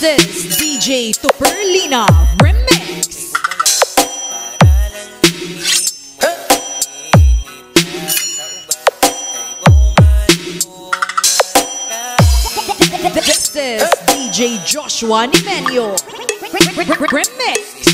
is DJ Tuperlina Remix. This is DJ Joshua Nimenyo Remix.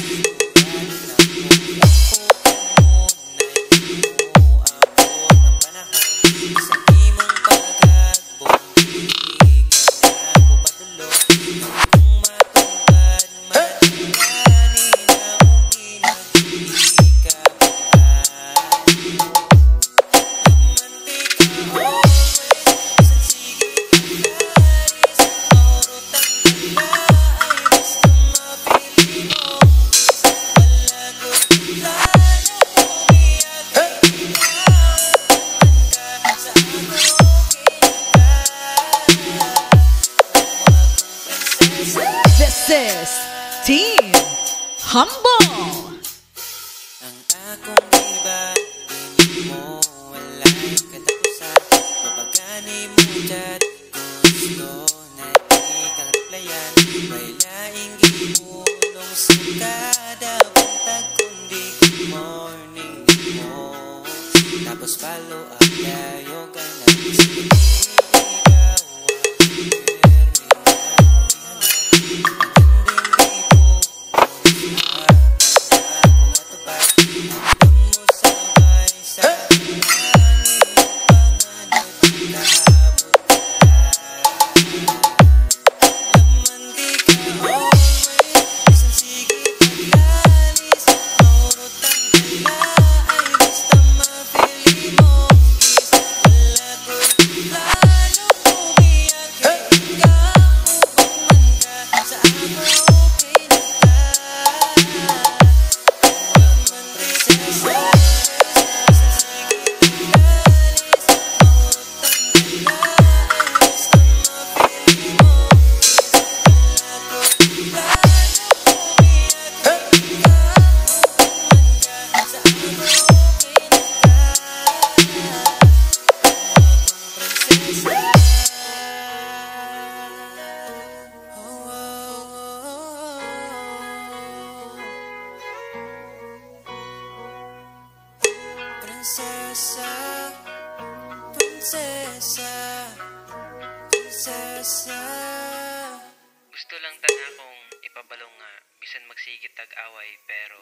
This is Team Humble. Ang akong iba, hindi mo walang katapusan. Mapagani mo dyan, gusto na di kalaplayan. May laing gipulong sa kada buntag, kundi good morning mo. Tapos follow up tayo ka na isip. Prinsesa, prinsesa, prinsesa. Gusto lang tana kong ipabalong nga bisan magsigit tag away pero